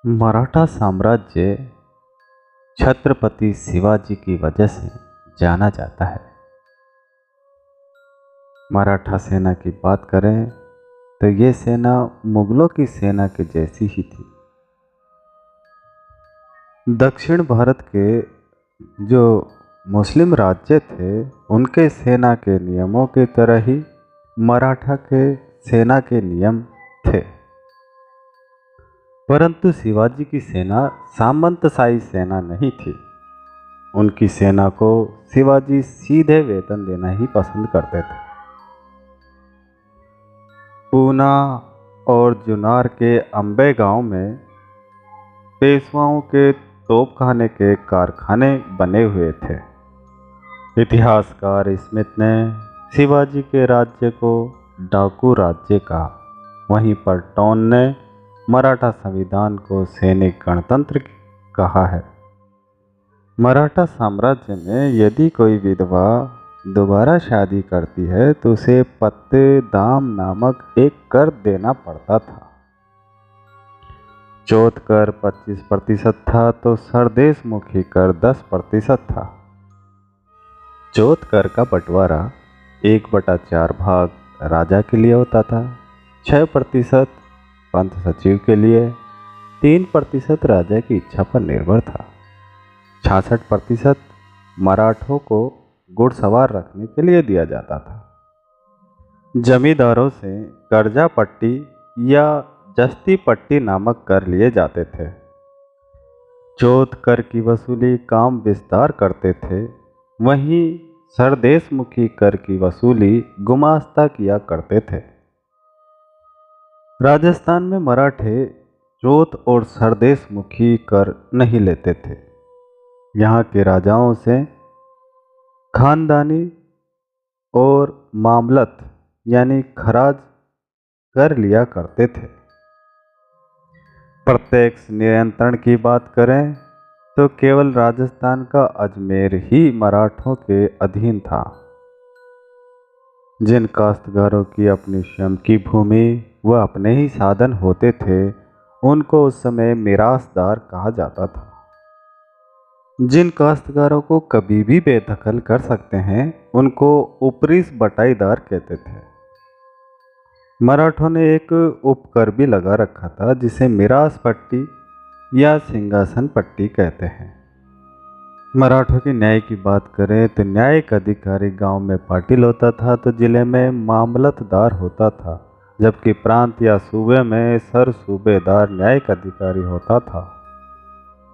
मराठा साम्राज्य छत्रपति शिवाजी की वजह से जाना जाता है। मराठा सेना की बात करें तो ये सेना मुगलों की सेना के जैसी ही थी। दक्षिण भारत के जो मुस्लिम राज्य थे उनके सेना के नियमों की तरह ही मराठा के सेना के नियम थे, परंतु शिवाजी की सेना सामंतशाही सेना नहीं थी। उनकी सेना को शिवाजी सीधे वेतन देना ही पसंद करते थे। पूना और जुन्नर के अंबे गांव में पेशवाओं के तोपखाने के कारखाने बने हुए थे। इतिहासकार स्मिथ ने शिवाजी के राज्य को डाकू राज्य कहा। वहीं पर टॉन ने मराठा संविधान को सैनिक गणतंत्र कहा है। मराठा साम्राज्य में यदि कोई विधवा दोबारा शादी करती है तो उसे पत्ते दाम नामक एक कर देना पड़ता था। चौथ कर 25% था तो सरदेशमुखी कर 10% था। चौथ कर का बंटवारा 1/4 भाग राजा के लिए होता था, 6% पंत सचिव के लिए, 3% राजा की इच्छा पर निर्भर था, 66% मराठों को घुड़सवार रखने के लिए दिया जाता था। जमींदारों से कर्जा पट्टी या जस्ती पट्टी नामक कर लिए जाते थे। चौथ कर की वसूली काम विस्तार करते थे, वहीं सरदेशमुखी कर की वसूली गुमास्ता किया करते थे। राजस्थान में मराठे चौथ और सरदेशमुखी कर नहीं लेते थे। यहाँ के राजाओं से खानदानी और मामलत यानी खराज कर लिया करते थे। प्रत्यक्ष नियंत्रण की बात करें तो केवल राजस्थान का अजमेर ही मराठों के अधीन था। जिन काश्तकारों की अपनी स्वयं की भूमि व अपने ही साधन होते थे उनको उस समय मिरासदार कहा जाता था। जिन काश्तकारों को कभी भी बेदखल कर सकते हैं उनको उपरिस बटाईदार कहते थे। मराठों ने एक उपकर भी लगा रखा था जिसे मिरास पट्टी या सिंहासन पट्टी कहते हैं। मराठों की न्याय की बात करें तो न्यायिक अधिकारी गांव में पाटिल होता था तो जिले में मामलतदार होता था, जबकि प्रांत या सूबे में सर सूबेदार न्यायिक अधिकारी होता था।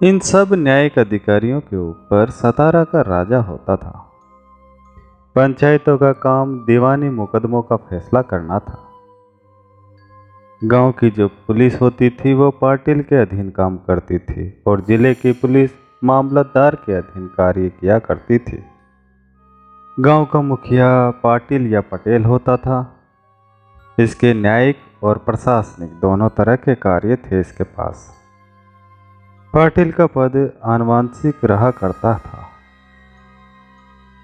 इन सब न्यायिक अधिकारियों के ऊपर सतारा का राजा होता था। पंचायतों का काम दीवानी मुकदमों का फैसला करना था। गांव की जो पुलिस होती थी वो पाटिल के अधीन काम करती थी और जिले की पुलिस मामलतदार के अधीन कार्य किया करती थी। गांव का मुखिया पाटिल या पटेल होता था। इसके न्यायिक और प्रशासनिक दोनों तरह के कार्य थे इसके पास। पाटिल का पद आनुवंशिक रहा करता था।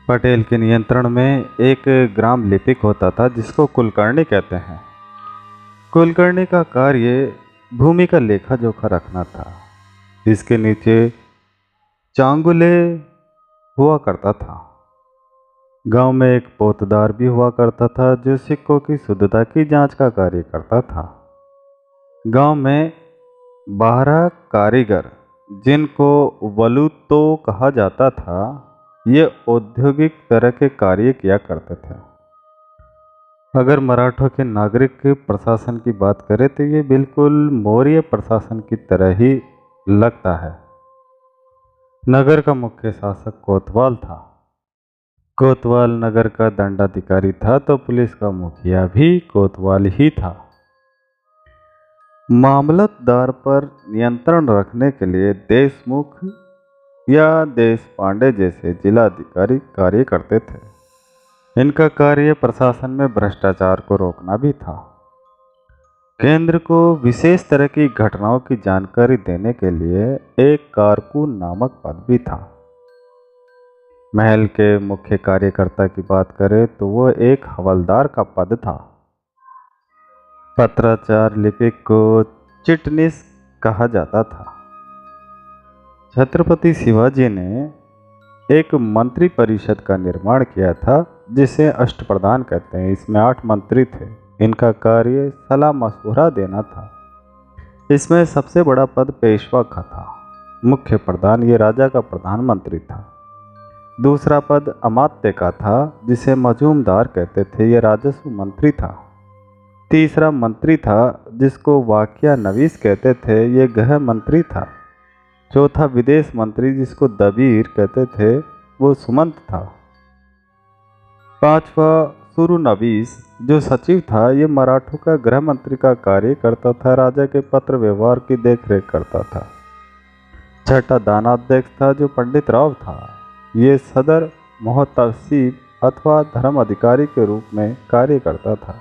पटेल के नियंत्रण में एक ग्राम लिपिक होता था जिसको कुलकर्णी कहते हैं। कुलकर्णी का कार्य भूमि का लेखा जोखा रखना था। इसके नीचे चांगुले हुआ करता था। गांव में एक पोतदार भी हुआ करता था जो सिक्कों की शुद्धता की जांच का कार्य करता था। गांव में 12 कारीगर जिनको वलूतो कहा जाता था ये औद्योगिक तरह के कार्य किया करते थे। अगर मराठों के नागरिक प्रशासन की बात करें तो ये बिल्कुल मौर्य प्रशासन की तरह ही लगता है। नगर का मुख्य शासक कोतवाल था। कोतवाल नगर का दंडाधिकारी था तो पुलिस का मुखिया भी कोतवाल ही था। मामलतदार पर नियंत्रण रखने के लिए देशमुख या देशपांडे जैसे जिलाधिकारी कार्य करते थे। इनका कार्य प्रशासन में भ्रष्टाचार को रोकना भी था। केंद्र को विशेष तरह की घटनाओं की जानकारी देने के लिए एक कारकुन नामक पद भी था। महल के मुख्य कार्यकर्ता की बात करें तो वो एक हवलदार का पद था। पत्राचार लिपिक को चिटनिस कहा जाता था। छत्रपति शिवाजी ने एक मंत्री परिषद का निर्माण किया था जिसे अष्टप्रधान कहते हैं। इसमें 8 मंत्री थे। इनका कार्य सलाह मशवरा देना था। इसमें सबसे बड़ा पद पेशवा का था। मुख्य प्रधान ये राजा का प्रधानमंत्री था। दूसरा पद अमात्य का था जिसे मजूमदार कहते थे, ये राजस्व मंत्री था। तीसरा मंत्री था जिसको वाकिया नवीस कहते थे, ये गृह मंत्री था। चौथा विदेश मंत्री जिसको दबीर कहते थे, वो सुमंत था। पांचवा सुरुनवीस जो सचिव था, ये मराठों का गृह मंत्री का कार्य करता था, राजा के पत्र व्यवहार की देखरेख करता था। छठा दानाध्यक्ष था जो पंडित राव था, ये सदर मोहतसीब अथवा धर्म अधिकारी के रूप में कार्य करता था।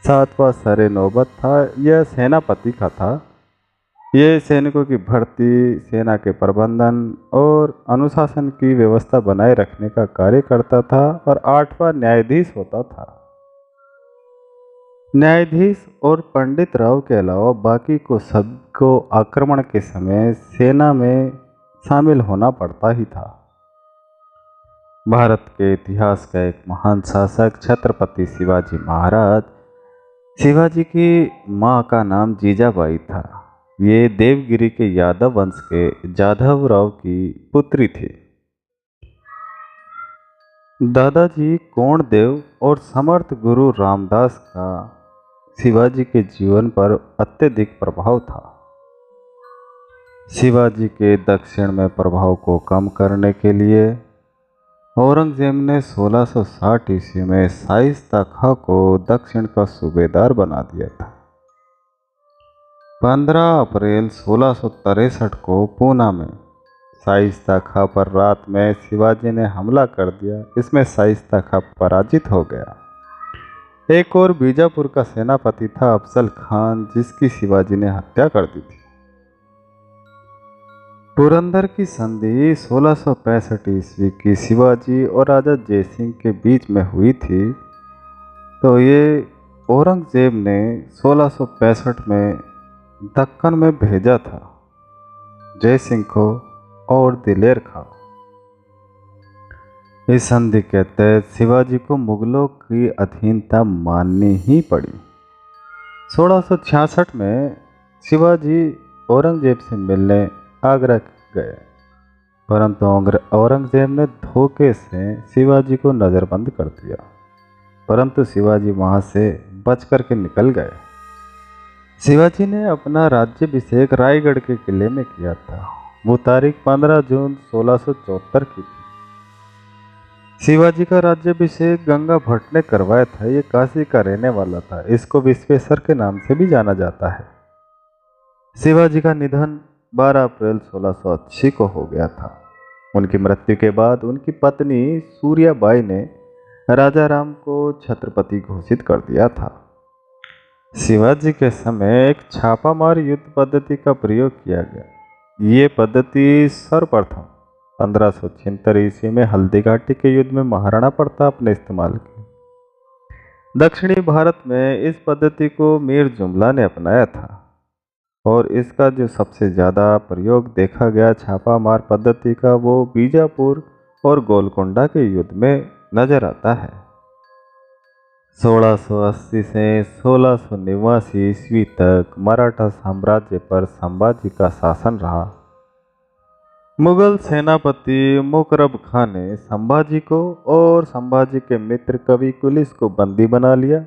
सातवां सरे नौबत था, यह सेनापति का था, ये सैनिकों की भर्ती, सेना के प्रबंधन और अनुशासन की व्यवस्था बनाए रखने का कार्य करता था। और आठवां न्यायाधीश होता था। न्यायाधीश और पंडित राव के अलावा बाकी को सबको आक्रमण के समय सेना में शामिल होना पड़ता ही था। भारत के इतिहास का एक महान शासक छत्रपति शिवाजी महाराज। शिवाजी की माँ का नाम जीजाबाई था। ये देवगिरी के यादव वंश के जाधव राव की पुत्री थी। दादाजी कोणदेव और समर्थ गुरु रामदास का शिवाजी के जीवन पर अत्यधिक प्रभाव था। शिवाजी के दक्षिण में प्रभाव को कम करने के लिए औरंगजेब ने 1660 ईस्वी में शाइस्ता खां को दक्षिण का सूबेदार बना दिया था। 15 अप्रैल 1663 को पूना में शाइस्ता खां पर रात में शिवाजी ने हमला कर दिया। इसमें शाइस्ता खां पराजित हो गया। एक और बीजापुर का सेनापति था अफजल खान, जिसकी शिवाजी ने हत्या कर दी थी। पुरंदर की संधि 1665 ईस्वी की शिवाजी और राजा जयसिंह के बीच में हुई थी। तो ये औरंगजेब ने 1665 में दक्कन में भेजा था जयसिंह को और दिलेर खां। इस संधि के तहत शिवाजी को मुगलों की अधीनता माननी ही पड़ी। 1666 में शिवाजी औरंगजेब से मिलने आगरा गए, परंतु औरंगजेब ने धोखे से शिवाजी को नज़रबंद कर दिया, परंतु शिवाजी वहां से बच करके निकल गए। शिवाजी ने अपना राज्याभिषेक रायगढ़ के किले में किया था। वो तारीख 15 जून 1674 की थी। शिवाजी का राज्याभिषेक गंगा भट्ट ने करवाया था। ये काशी का रहने वाला था। इसको विश्वेश्वर के नाम से भी जाना जाता है। शिवाजी का निधन 12 अप्रैल 1680 को हो गया था। उनकी मृत्यु के बाद उनकी पत्नी सूर्याबाई ने राजा राम को छत्रपति घोषित कर दिया था। शिवाजी के समय एक छापामार युद्ध पद्धति का प्रयोग किया गया। ये पद्धति सर्वप्रथम 1576 ईस्वी में हल्दी घाटी के युद्ध में महाराणा प्रताप ने इस्तेमाल की। दक्षिणी भारत में इस पद्धति को मीर जुमला ने अपनाया था और इसका जो सबसे ज़्यादा प्रयोग देखा गया छापामार पद्धति का, वो बीजापुर और गोलकोंडा के युद्ध में नजर आता है। 1680 से 1689 ईस्वी तक मराठा साम्राज्य पर संभाजी का शासन रहा। मुगल सेनापति मुकरब खां ने संभाजी को और संभाजी के मित्र कवि कुलिस को बंदी बना लिया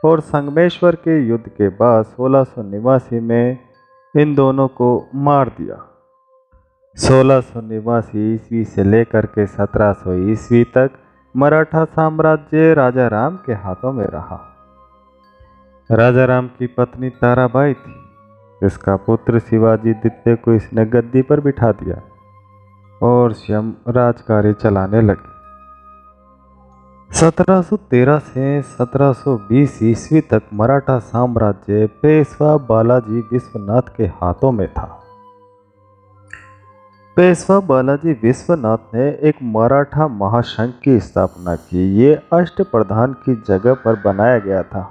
और संगमेश्वर के युद्ध के बाद 1689 में इन दोनों को मार दिया। 1689 ईस्वी से लेकर के 1700 ईस्वी तक मराठा साम्राज्य राजा राम के हाथों में रहा। राजा राम की पत्नी ताराबाई थी। इसका पुत्र शिवाजी द्वितीय को इसने गद्दी पर बिठा दिया और स्वयं राजकार्य चलाने लगे। 1713 से 1720 ईस्वी तक मराठा साम्राज्य पेशवा बालाजी विश्वनाथ के हाथों में था। पेशवा बालाजी विश्वनाथ ने एक मराठा महासंघ की स्थापना की। ये अष्टप्रधान की जगह पर बनाया गया था।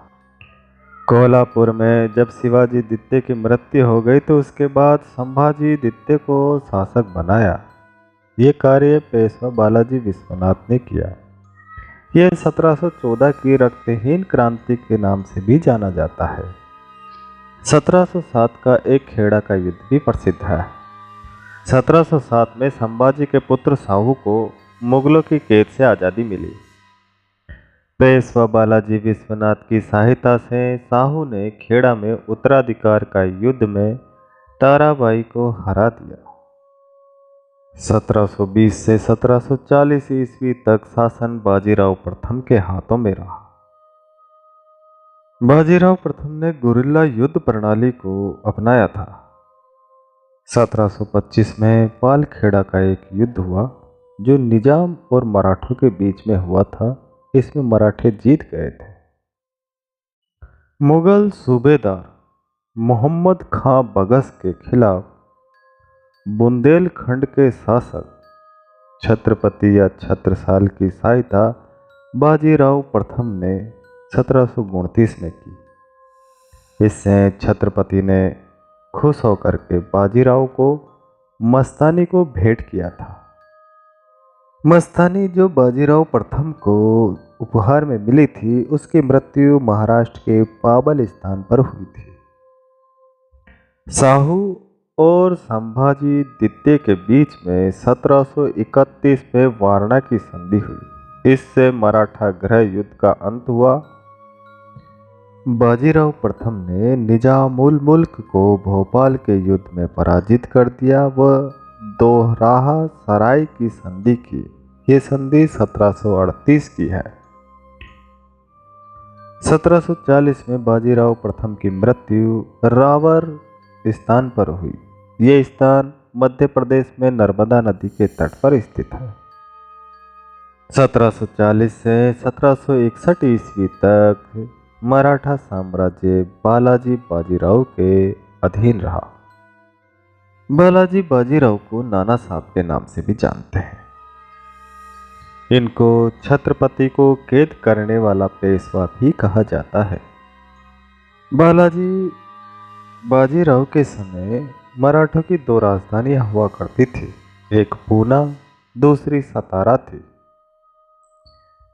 कोल्हापुर में जब शिवाजी द्वितीय की मृत्यु हो गई तो उसके बाद संभाजी द्वितीय को शासक बनाया। ये कार्य पेशवा बालाजी विश्वनाथ ने किया। यह 1714 की रक्तहीन क्रांति के नाम से भी जाना जाता है। 1707 का एक खेड़ा का युद्ध भी प्रसिद्ध है। 1707 में संभाजी के पुत्र साहू को मुगलों की कैद से आज़ादी मिली। पेशवा बालाजी विश्वनाथ की सहायता से साहू ने खेड़ा में उत्तराधिकार का युद्ध में ताराबाई को हरा दिया। 1720 से 1740 ईस्वी तक शासन बाजीराव प्रथम के हाथों में रहा। बाजीराव प्रथम ने गुरिल्ला युद्ध प्रणाली को अपनाया था। 1725 में पालखेड़ा का एक युद्ध हुआ जो निजाम और मराठों के बीच में हुआ था। इसमें मराठे जीत गए थे। मुगल सूबेदार मोहम्मद खां बगस के खिलाफ बुंदेलखंड के शासक छत्रपति या छत्रसाल की सहायता बाजीराव प्रथम ने 1729 में की। इससे छत्रपति ने खुश होकर के बाजीराव को मस्तानी को भेंट किया था। मस्तानी जो बाजीराव प्रथम को उपहार में मिली थी, उसकी मृत्यु महाराष्ट्र के पाबल स्थान पर हुई थी। साहू और संभाजी द्वितीय के बीच में 1731 में वारणा की संधि हुई। इससे मराठा गृह युद्ध का अंत हुआ। बाजीराव प्रथम ने निजामुल मुल्क को भोपाल के युद्ध में पराजित कर दिया। वह दोहराहा सराय की संधि की। ये संधि 1738 की है। 1740 में बाजीराव प्रथम की मृत्यु रावर स्थान पर हुई। ये स्थान मध्य प्रदेश में नर्मदा नदी के तट पर स्थित है। 1740 से 1761 ईस्वी तक मराठा साम्राज्य बालाजी बाजीराव के अधीन रहा। बालाजी बाजीराव को नाना साहब के नाम से भी जानते हैं। इनको छत्रपति को कैद करने वाला पेशवा भी कहा जाता है। बालाजी बाजीराव के समय मराठों की दो राजधानियां हुआ करती थी, एक पूना, दूसरी सतारा थी।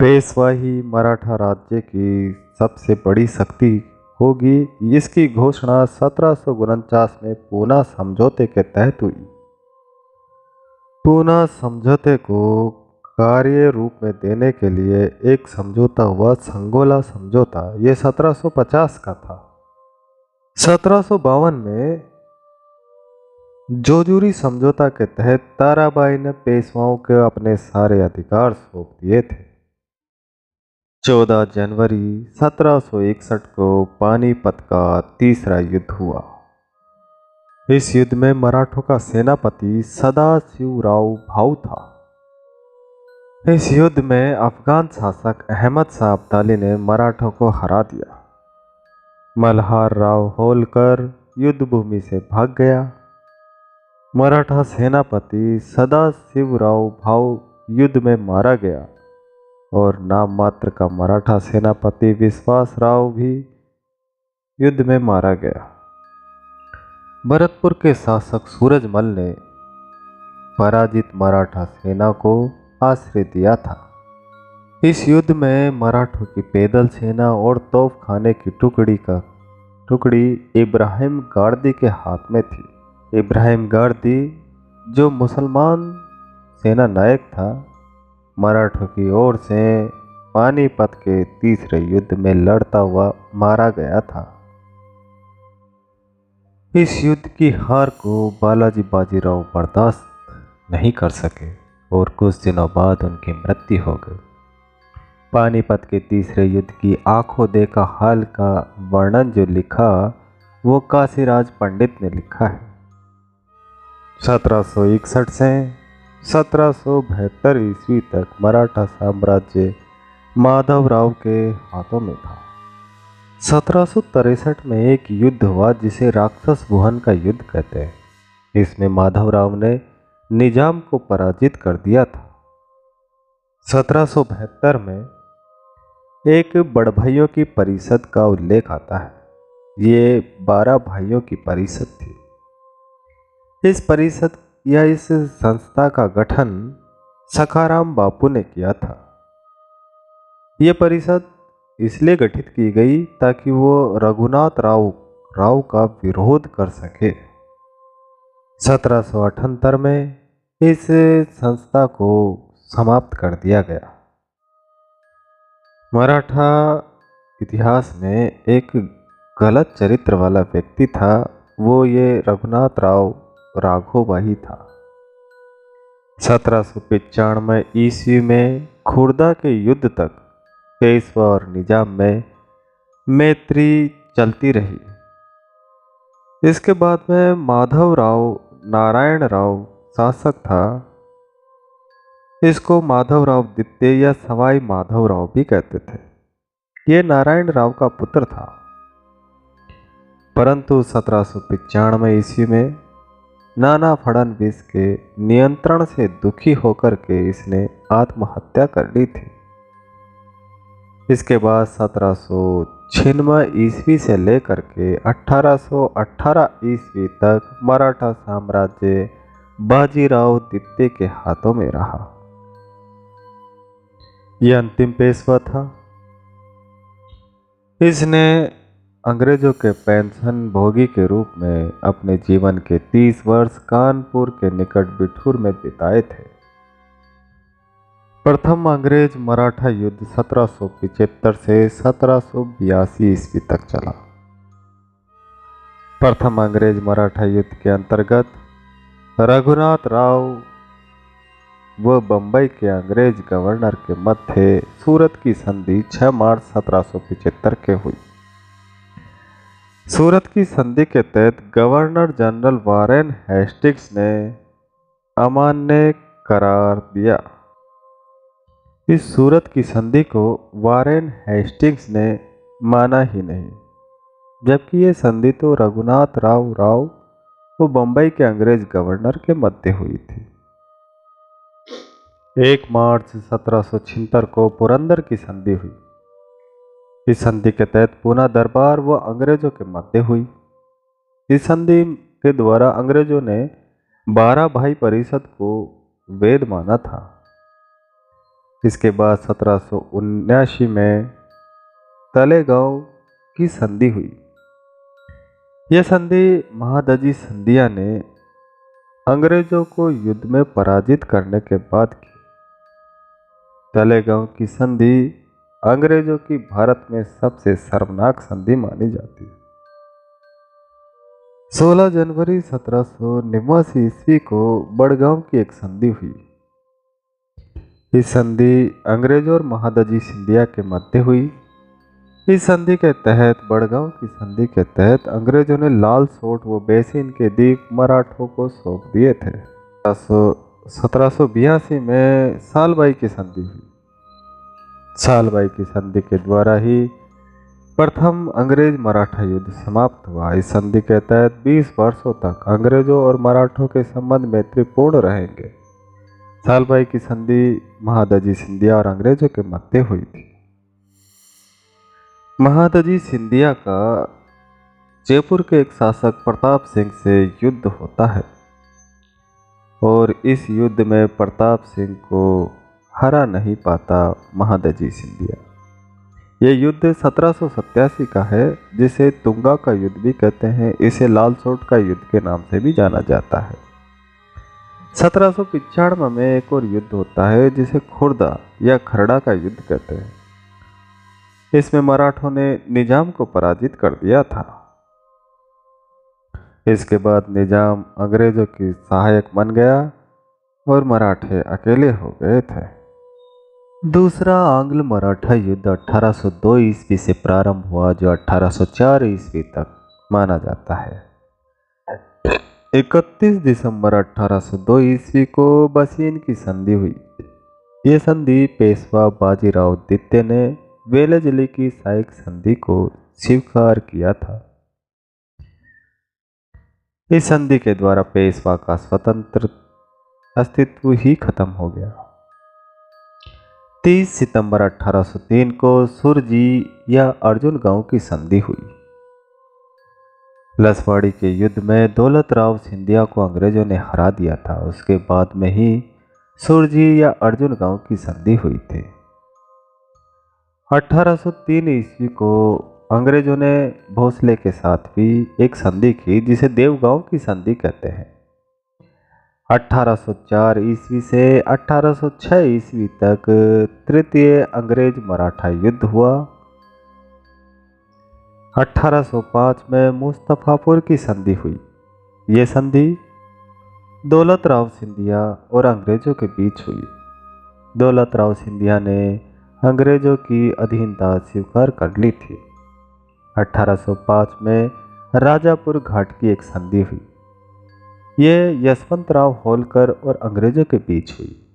पेशवा ही मराठा राज्य की सबसे बड़ी शक्ति होगी। इसकी घोषणा 1749 में पूना समझौते के तहत हुई। पूना समझौते को कार्य रूप में देने के लिए एक समझौता हुआ, संगोला समझौता। यह 1750 का था। 1752 में जोजूरी समझौता के तहत ताराबाई ने पेशवाओं को अपने सारे अधिकार सौंप दिए थे। 14 जनवरी 1761 को पानीपत का तीसरा युद्ध हुआ। इस युद्ध में मराठों का सेनापति सदाशिवराव भाऊ था। इस युद्ध में अफगान शासक अहमद शाह अब्दाली ने मराठों को हरा दिया। मल्हार राव होलकर युद्ध भूमि से भाग गया। मराठा सेनापति सदाशिवराव भाऊ युद्ध में मारा गया और नाम मात्र का मराठा सेनापति विश्वासराव भी युद्ध में मारा गया। भरतपुर के शासक सूरजमल ने पराजित मराठा सेना को आश्रय दिया था। इस युद्ध में मराठों की पैदल सेना और तोपखाने की टुकड़ी इब्राहिम गारदी के हाथ में थी। इब्राहिम गारदी जो मुसलमान सेना नायक था, मराठों की ओर से पानीपत के तीसरे युद्ध में लड़ता हुआ मारा गया था। इस युद्ध की हार को बालाजी बाजीराव बर्दाश्त नहीं कर सके और कुछ दिनों बाद उनकी मृत्यु हो गई। पानीपत के तीसरे युद्ध की आंखों देखा हाल का वर्णन जो लिखा वो काशीराज पंडित ने लिखा है। 1761 से 1772 ईस्वी तक मराठा साम्राज्य माधवराव के हाथों में था। 1763 में एक युद्ध हुआ जिसे राक्षस भुवन का युद्ध कहते हैं। इसमें माधवराव ने निजाम को पराजित कर दिया था। 1772 में एक बड़भइयों की परिषद का उल्लेख आता है। ये 12 भाइयों की परिषद थी। इस परिषद या इस संस्था का गठन सखाराम बापू ने किया था। ये परिषद इसलिए गठित की गई ताकि वो रघुनाथ राव राव का विरोध कर सके। 1778 में इस संस्था को समाप्त कर दिया गया। मराठा इतिहास में एक गलत चरित्र वाला व्यक्ति था, वो ये रघुनाथ राव राघोबाई था। 1795 ईस्वी में खुर्दा के युद्ध तक पेशवा और निजाम में मैत्री चलती रही। इसके बाद में माधव राव नारायण राव शासक था। इसको माधव राव द्वितीय या सवाई माधव राव भी कहते थे। ये नारायण राव का पुत्र था, परंतु 1795 ईस्वी में नाना फडणवीस के नियंत्रण से दुखी होकर के इसने आत्महत्या कर ली थी। इसके बाद 1796 ईस्वी से लेकर के 1818 ईस्वी तक मराठा साम्राज्य बाजीराव द्वितीय के हाथों में रहा। यह अंतिम पेशवा था। इसने अंग्रेजों के पेंशन भोगी के रूप में अपने जीवन के 30 वर्ष कानपुर के निकट बिठूर में बिताए थे। प्रथम अंग्रेज मराठा युद्ध 1775 से 1782 ईस्वी तक चला। प्रथम अंग्रेज मराठा युद्ध के अंतर्गत रघुनाथ राव व बंबई के अंग्रेज गवर्नर के मध्य सूरत की संधि 6 मार्च 1775 के हुई। सूरत की संधि के तहत गवर्नर जनरल वारेन हेस्टिंग्स ने अमान्य करार दिया। इस सूरत की संधि को वारेन हेस्टिंग्स ने माना ही नहीं, जबकि ये संधि तो रघुनाथ राव वो बंबई के अंग्रेज गवर्नर के मध्य हुई थी। 1 मार्च 1776 को पुरंदर की संधि हुई। इस संधि के तहत पूना दरबार व अंग्रेजों के मध्य हुई। इस संधि के द्वारा अंग्रेजों ने 12 भाई परिषद को वैध माना था। इसके बाद 1779 में तलेगांव की संधि हुई। यह संधि महादजी सिंधिया ने अंग्रेजों को युद्ध में पराजित करने के बाद की। तलेगांव की संधि अंग्रेजों की भारत में सबसे शर्मनाक संधि मानी जाती है। 16 जनवरी 1789 ईस्वी को बड़गांव की एक संधि हुई। इस संधि अंग्रेजों और महादजी सिंधिया के मध्य हुई। इस संधि के तहत बड़गांव की संधि के तहत अंग्रेजों ने लाल सोट व बेसिन के द्वीप मराठों को सौंप दिए थे। 1782 में सालबाई की संधि हुई। सालबाई की संधि के द्वारा ही प्रथम अंग्रेज मराठा युद्ध समाप्त हुआ। इस संधि के तहत 20 वर्षों तक अंग्रेजों और मराठों के संबंध मैत्रीपूर्ण रहेंगे। सालबाई की संधि महादजी सिंधिया और अंग्रेजों के मध्य हुई थी। महादजी सिंधिया का जयपुर के एक शासक प्रताप सिंह से युद्ध होता है और इस युद्ध में प्रताप सिंह को हरा नहीं पाता महादजी सिंधिया। यह युद्ध 1787 का है, जिसे तुंगा का युद्ध भी कहते हैं। इसे लाल सोट का युद्ध के नाम से भी जाना जाता है। 1795 में एक और युद्ध होता है जिसे खुर्दा या खरड़ा का युद्ध कहते हैं। इसमें मराठों ने निजाम को पराजित कर दिया था। इसके बाद निजाम अंग्रेजों की सहायक बन गया और मराठे अकेले हो गए थे। दूसरा आंग्ल मराठा युद्ध 1802 ईस्वी से प्रारंभ हुआ, जो 1804 ईस्वी तक माना जाता है। 31 दिसंबर 1802 ईस्वी को बसीन की संधि हुई। ये संधि पेशवा बाजीराव द्वितीय ने वेलजली की साइक संधि को स्वीकार किया था। इस संधि के द्वारा पेशवा का स्वतंत्र अस्तित्व ही खत्म हो गया। 30 सितंबर 1803 को सुरजी या अर्जुन गांव की संधि हुई। लसवाड़ी के युद्ध में दौलत राव सिंधिया को अंग्रेजों ने हरा दिया था। उसके बाद में ही सुरजी या अर्जुन गांव की संधि हुई थी। 1803 ईस्वी को अंग्रेजों ने भोसले के साथ भी एक संधि की जिसे देवगांव की संधि कहते हैं। 1804 ईस्वी से 1806 ईस्वी तक तृतीय अंग्रेज मराठा युद्ध हुआ। 1805 में मुस्तफापुर की संधि हुई। ये संधि दौलत राव सिंधिया और अंग्रेजों के बीच हुई। दौलत राव सिंधिया ने अंग्रेजों की अधीनता स्वीकार कर ली थी। 1805 में राजापुर घाट की एक संधि हुई। ये यशवंतराव होलकर और अंग्रेजों के बीच हुई।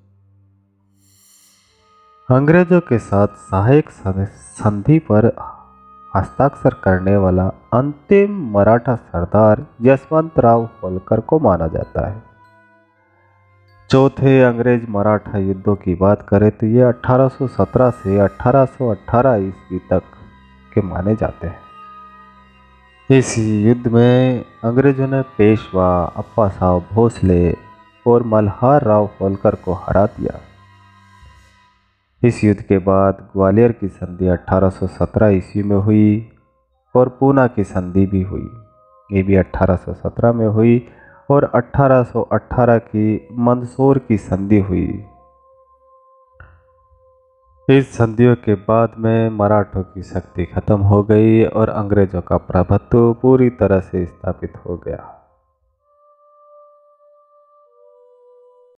अंग्रेजों के साथ सहायक संधि पर हस्ताक्षर करने वाला अंतिम मराठा सरदार यशवंतराव होलकर को माना जाता है। चौथे अंग्रेज मराठा युद्धों की बात करें तो ये 1817 से 1818 ईस्वी तक के माने जाते हैं। इस युद्ध में अंग्रेजों ने पेशवा, अप्पा साहब भोसले और मल्हार राव होलकर को हरा दिया। इस युद्ध के बाद ग्वालियर की संधि 1817 ईस्वी में हुई और पूना की संधि भी हुई। ये भी 1817 में हुई और 1818 की मंदसौर की संधि हुई। इस संधियों के बाद में मराठों की शक्ति खत्म हो गई और अंग्रेजों का प्रभुत्व पूरी तरह से स्थापित हो गया।